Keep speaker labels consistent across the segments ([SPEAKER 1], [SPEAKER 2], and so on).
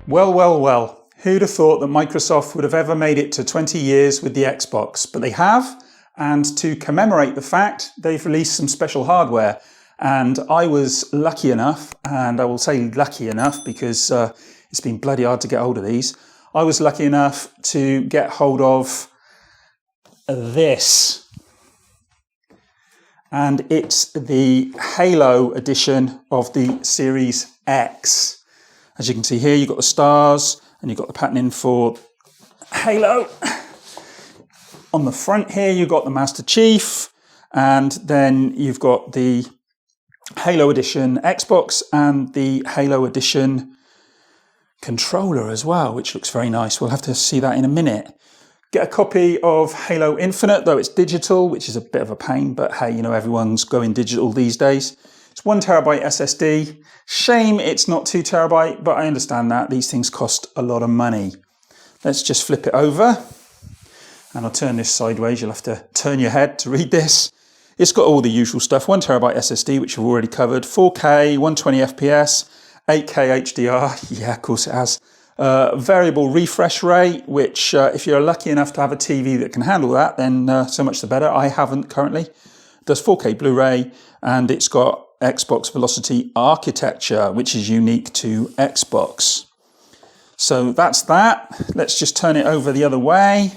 [SPEAKER 1] Well, well, well, who'd have thought that Microsoft would have ever made it to 20 years with the Xbox? But they have, and to commemorate the fact, they've released some special hardware. And I was lucky enough, and I will say lucky enough because it's been bloody hard to get hold of these. I was lucky enough to get hold of this. And it's the Halo edition of the Series X. As you can see here, you've got the stars and you've got the patterning for Halo. On the front here, you've got the Master Chief, and then you've got the Halo Edition Xbox and the Halo Edition controller as well, which looks very nice. We'll have to see that in a minute. Get a copy of Halo Infinite, though it's digital, which is a bit of a pain, but hey, you know, everyone's going digital these days. It's 1 terabyte SSD. Shame it's not 2 terabyte, but I understand that. These things cost a lot of money. Let's just flip it over. And I'll turn this sideways. You'll have to turn your head to read this. It's got all the usual stuff. 1 terabyte SSD, which we've already covered. 4K, 120 FPS, 8K HDR. Yeah, of course it has. Variable refresh rate, which if you're lucky enough to have a TV that can handle that, then so much the better. I haven't currently. It does 4K Blu-ray, and it's got Xbox Velocity architecture, which is unique to Xbox. So that's that. Let's just turn it over the other way.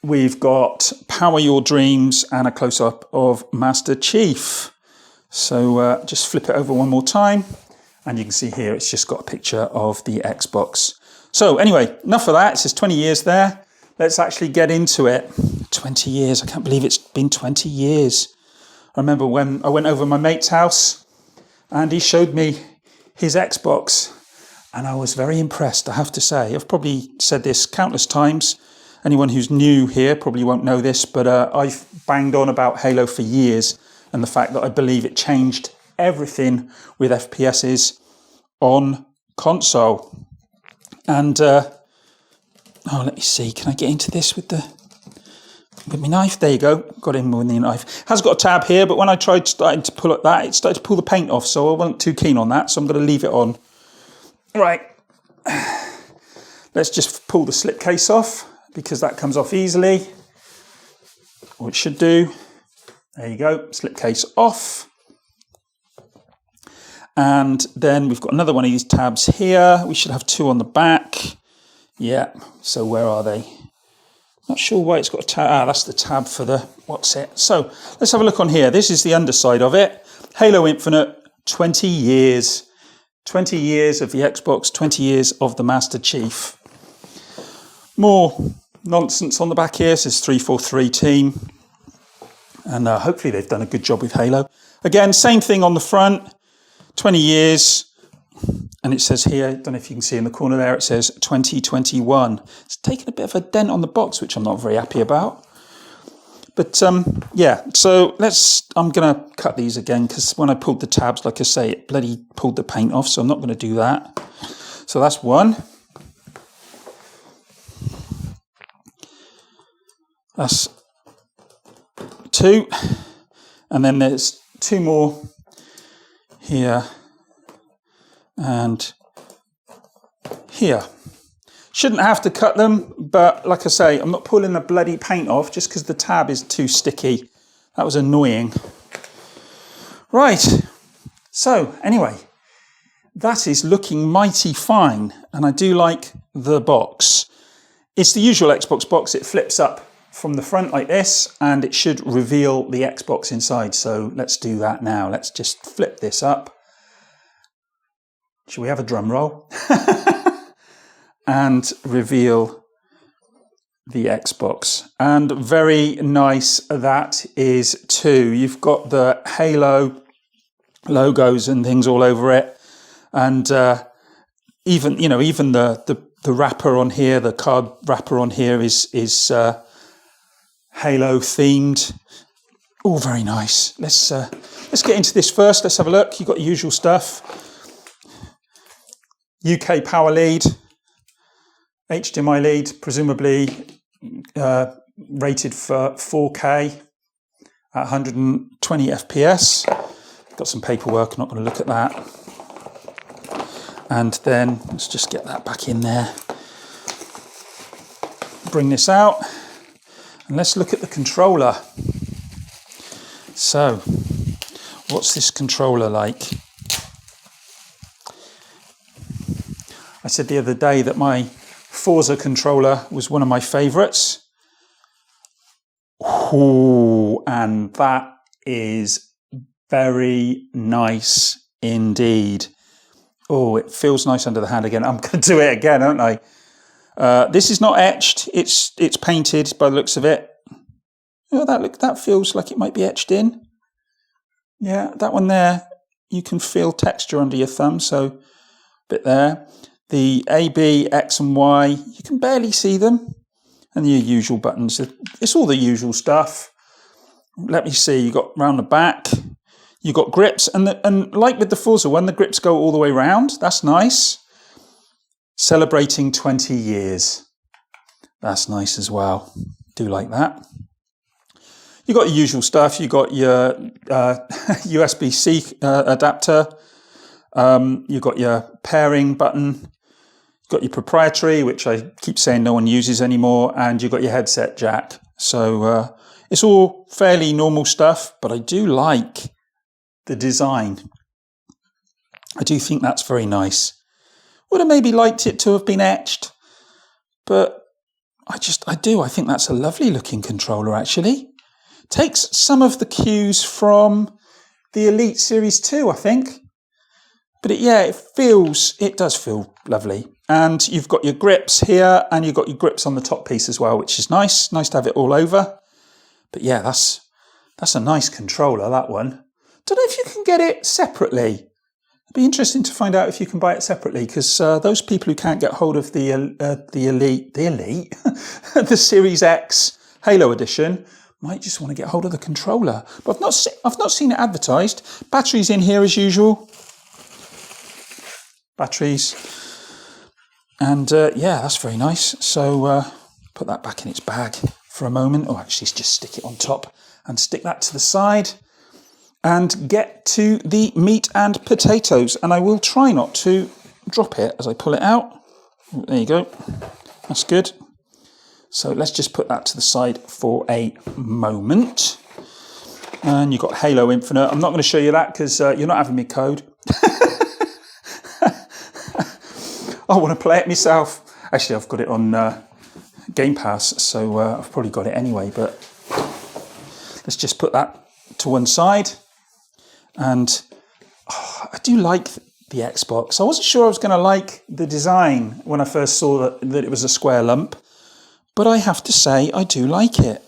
[SPEAKER 1] We've got Power Your Dreams and a close-up of Master Chief. So just flip it over one more time. And you can see here, it's just got a picture of the Xbox. So anyway, enough of that. It says 20 years there. Let's actually get into it. 20 years. I can't believe it's been 20 years. I remember when I went over my mate's house and he showed me his Xbox, and I was very impressed, I have to say. I've probably said this countless times. Anyone who's new here probably won't know this, but I've banged on about Halo for years, and the fact that I believe it changed everything with FPSs on console. And let me see, can I get into this with my knife? There you go, got in with the knife. Has got a tab here, but when I tried starting to pull at that, it started to pull the paint off, so I wasn't too keen on that, so I'm going to leave it on. Right, let's just pull the slipcase off, because that comes off easily, or it should do. There you go, slipcase off. And then we've got another one of these tabs here. We should have 2 on the back. Yeah, so where are they? Not sure why it's got a tab. Ah, that's the tab for the what's it. So let's have a look on here. This is the underside of it. Halo Infinite, 20 years. 20 years of the Xbox, 20 years of the Master Chief. More nonsense on the back here. It says 343 team. And hopefully they've done a good job with Halo. Again, same thing on the front. 20 years. And it says here, I don't know if you can see in the corner there, it says 2021. It's taken a bit of a dent on the box, which I'm not very happy about. But yeah, so I'm going to cut these again, because when I pulled the tabs, like I say, it bloody pulled the paint off, so I'm not going to do that. So that's one. That's 2. And then there's 2 more here and here. Shouldn't have to cut them, but like I say, I'm not pulling the bloody paint off just because the tab is too sticky. That was annoying. Right, so anyway, that is looking mighty fine, and I do like the box. It's the usual Xbox box. It flips up from the front like this, and it should reveal the Xbox inside. So let's do that now. Let's just flip this up. Shall we have a drum roll? And reveal the Xbox. And very nice that is too. You've got the Halo logos and things all over it. And even the wrapper on here, the card wrapper on here is Halo themed. All very nice. Let's get into this first. Let's have a look. You've got the usual stuff. UK power lead, HDMI lead, presumably rated for 4K at 120 FPS. Got some paperwork, I'm not going to look at that. And then let's just get that back in there. Bring this out and let's look at the controller. So, what's this controller like? I said the other day that my Forza controller was one of my favourites. Ooh, and that is very nice indeed. Oh, it feels nice under the hand again. I'm going to do it again, aren't I? This is not etched. It's painted by the looks of it. Oh, that feels like it might be etched in. Yeah, that one there, you can feel texture under your thumb, so a bit there. The A, B, X and Y, you can barely see them. And your usual buttons. It's all the usual stuff. Let me see, you got round the back. You got grips, and like with the Forza one, the grips go all the way round. That's nice. Celebrating 20 years. That's nice as well. Do like that. You got your usual stuff. You got your USB-C adapter. You got your pairing button. You got your proprietary, which I keep saying no one uses anymore, and you got your headset jack. So it's all fairly normal stuff, but I do like the design. I do think that's very nice. Would have maybe liked it to have been etched, but I think that's a lovely looking controller actually. Takes some of the cues from the Elite Series 2, I think. But it does feel lovely. And you've got your grips here, and you've got your grips on the top piece as well, which is nice. Nice to have it all over. But yeah, that's a nice controller, that one. Don't know if you can get it separately. It'd be interesting to find out if you can buy it separately, because those people who can't get hold of the Elite, the Series X Halo Edition, might just want to get hold of the controller. But I've not seen it advertised. Batteries in here as usual. Batteries. And yeah, that's very nice. So put that back in its bag for a moment. Or actually just stick it on top and stick that to the side. And get to the meat and potatoes. And I will try not to drop it as I pull it out. There you go. That's good. So let's just put that to the side for a moment. And you've got Halo Infinite. I'm not going to show you that because you're not having my code. I want to play it myself. Actually, I've got it on Game Pass, so I've probably got it anyway. But let's just put that to one side. And I do like the Xbox. I wasn't sure I was going to like the design when I first saw that it was a square lump. But I have to say, I do like it.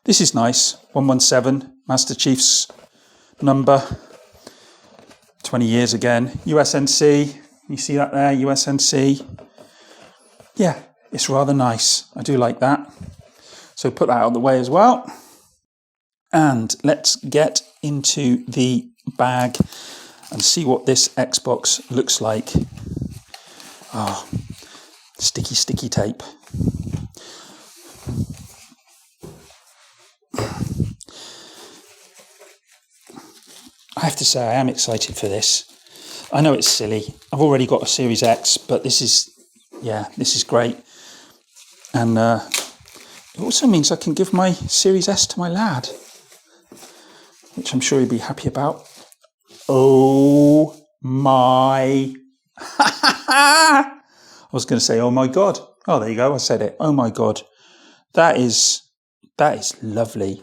[SPEAKER 1] This is nice. 117, Master Chief's number. 20 years again. USNC. You see that there? USNC. Yeah, it's rather nice. I do like that. So put that out of the way as well. And let's get into the bag and see what this Xbox looks like. Oh, sticky, sticky tape. I have to say I am excited for this. I know it's silly. I've already got a Series X, but this is great. And it also means I can give my Series S to my lad, which I'm sure he'd be happy about. Oh my... I was going to say, oh my God. Oh, there you go. I said it. Oh my God. That is lovely.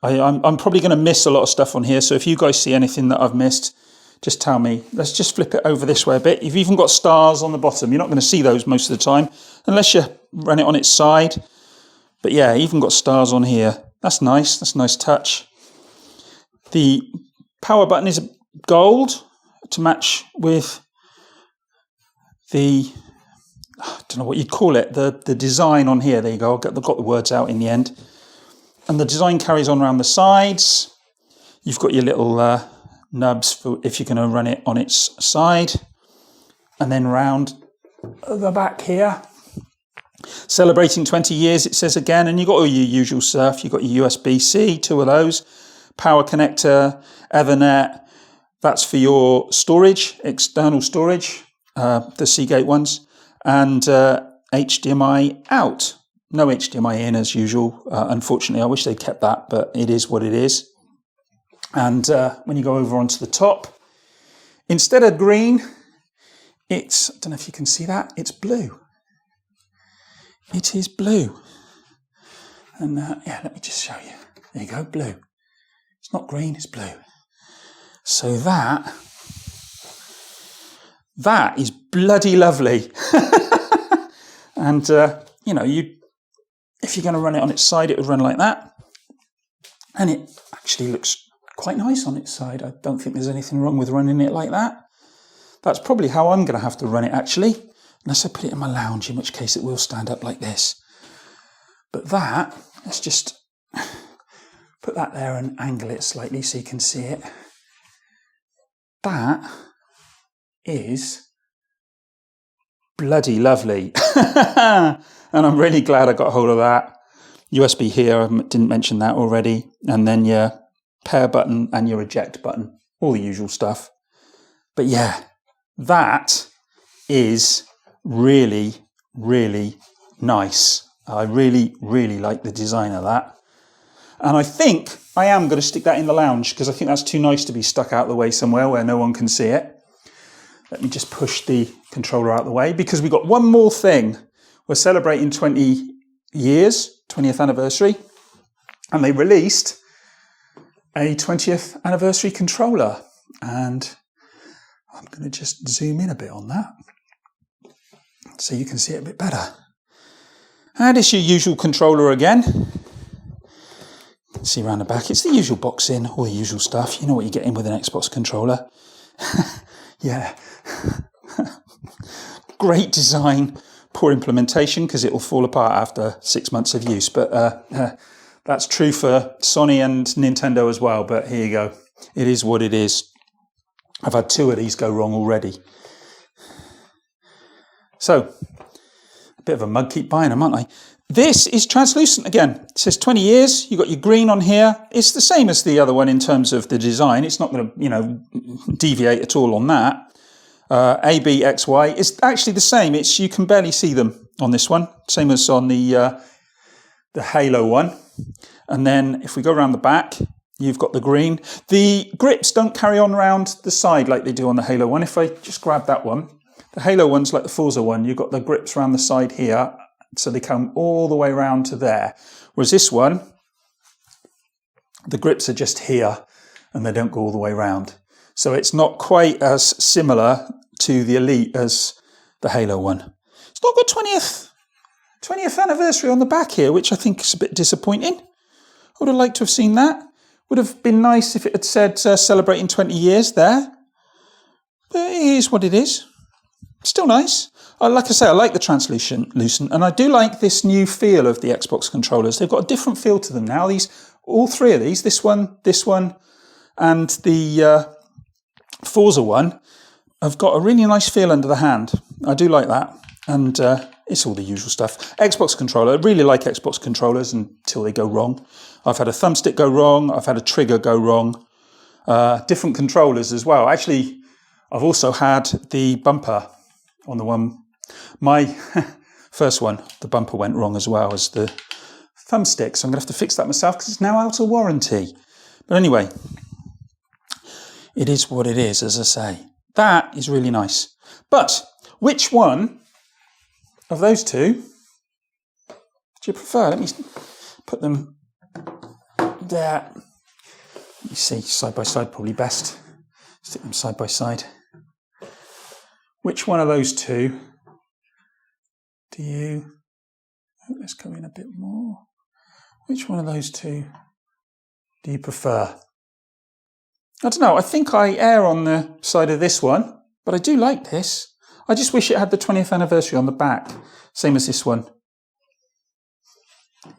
[SPEAKER 1] I'm probably going to miss a lot of stuff on here, so if you guys see anything that I've missed, just tell me. Let's just flip it over this way a bit. You've even got stars on the bottom. You're not going to see those most of the time, unless you run it on its side. But yeah, even got stars on here. That's nice. That's a nice touch. The power button is gold to match with the, I don't know what you'd call it, the design on here. There you go. I've got the words out in the end. And the design carries on around the sides. You've got your little nubs for if you're going to run it on its side. And then round the back here. Celebrating 20 years, it says again. And you've got all your usual stuff. You've got your USB-C, 2 of those. Power connector, Ethernet, That's for your storage, external storage, the Seagate ones, and HDMI out. No HDMI in as usual. Unfortunately, I wish they'd kept that, but it is what it is. And when you go over onto the top, instead of green, it's, I don't know if you can see that, it's blue. It is blue. And yeah, let me just show you. There you go, blue. It's not green, it's blue. So that is bloody lovely. And, you know, if you're going to run it on its side, it would run like that. And it actually looks quite nice on its side. I don't think there's anything wrong with running it like that. That's probably how I'm going to have to run it, actually. Unless I put it in my lounge, in which case it will stand up like this. But that, let's just put that there and angle it slightly so you can see it. That is bloody lovely. And I'm really glad I got hold of that. USB here, I didn't mention that already. And then your pair button and your eject button. All the usual stuff. But yeah, that is really, really nice. I really, really like the design of that. And I think I am going to stick that in the lounge because I think that's too nice to be stuck out the way somewhere where no one can see it. Let me just push the controller out of the way because we've got one more thing. We're celebrating 20 years, 20th anniversary, and they released a 20th anniversary controller. And I'm going to just zoom in a bit on that so you can see it a bit better. And it's your usual controller again. You can see around the back, it's the usual boxing, all the usual stuff. You know what you get in with an Xbox controller. Yeah. Great design, poor implementation because it will fall apart after 6 months of use. But that's true for Sony and Nintendo as well. But here you go. It is what it is. I've had 2 of these go wrong already. So, a bit of a mug, keep buying them, aren't I? This is translucent again. It says 20 years. You've got your green on here. It's the same as the other one in terms of the design. It's not going to, you know, deviate at all on that. A, B, X, Y. It's actually the same. It's, you can barely see them on this one. Same as on the Halo one. And then if we go around the back, you've got the green. The grips don't carry on around the side like they do on the Halo one. If I just grab that one, the Halo one's like the Forza one. You've got the grips around the side here. So they come all the way around to there. Whereas this one, the grips are just here and they don't go all the way around. So it's not quite as similar to the Elite as the Halo one. It's not got 20th anniversary on the back here, which I think is a bit disappointing. I would have liked to have seen that. Would have been nice if it had said celebrating 20 years there. But it is what it is. Still nice. Like I say, I like the translucent, and I do like this new feel of the Xbox controllers. They've got a different feel to them now. All 3 of these, this one, and the Forza one, have got a really nice feel under the hand. I do like that, and it's all the usual stuff. Xbox controller, I really like Xbox controllers until they go wrong. I've had a thumbstick go wrong. I've had a trigger go wrong. Different controllers as well. Actually, I've also had the bumper on the one. My first one, the bumper went wrong as well as the thumbstick. So I'm going to have to fix that myself because it's now out of warranty. But anyway, it is what it is, as I say. That is really nice. But which one of those 2 do you prefer? Let me put them there. You see, side by side probably best. Stick them side by side. Which one of those 2 do you... Let's go in a bit more. Which one of those 2 do you prefer? I don't know. I think I err on the side of this one, but I do like this. I just wish it had the 20th anniversary on the back, same as this one.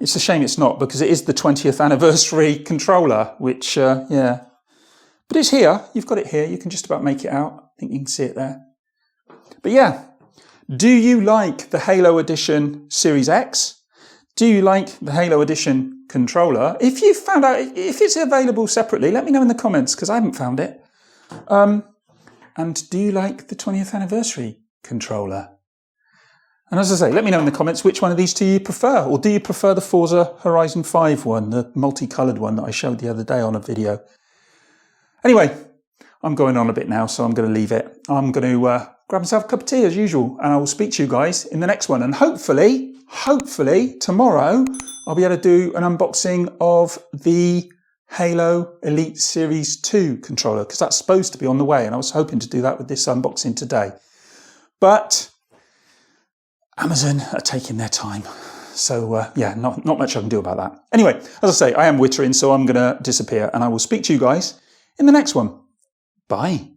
[SPEAKER 1] It's a shame it's not, because it is the 20th anniversary controller, which, yeah. But it's here. You've got it here. You can just about make it out. I think you can see it there. But yeah, do you like the Halo Edition Series X? Do you like the Halo Edition controller? If you found out, if it's available separately, let me know in the comments, because I haven't found it. And do you like the 20th anniversary controller? And as I say, let me know in the comments which one of these two you prefer, or do you prefer the Forza Horizon 5 one, the multicoloured one that I showed the other day on a video? Anyway, I'm going on a bit now, so I'm going to leave it. I'm going to grab myself a cup of tea as usual, and I will speak to you guys in the next one. And hopefully tomorrow I'll be able to do an unboxing of the Halo Elite Series 2 controller, because that's supposed to be on the way, and I was hoping to do that with this unboxing today. But Amazon are taking their time. So yeah, not much I can do about that. Anyway, as I say, I am wittering, so I'm going to disappear, and I will speak to you guys in the next one. Bye.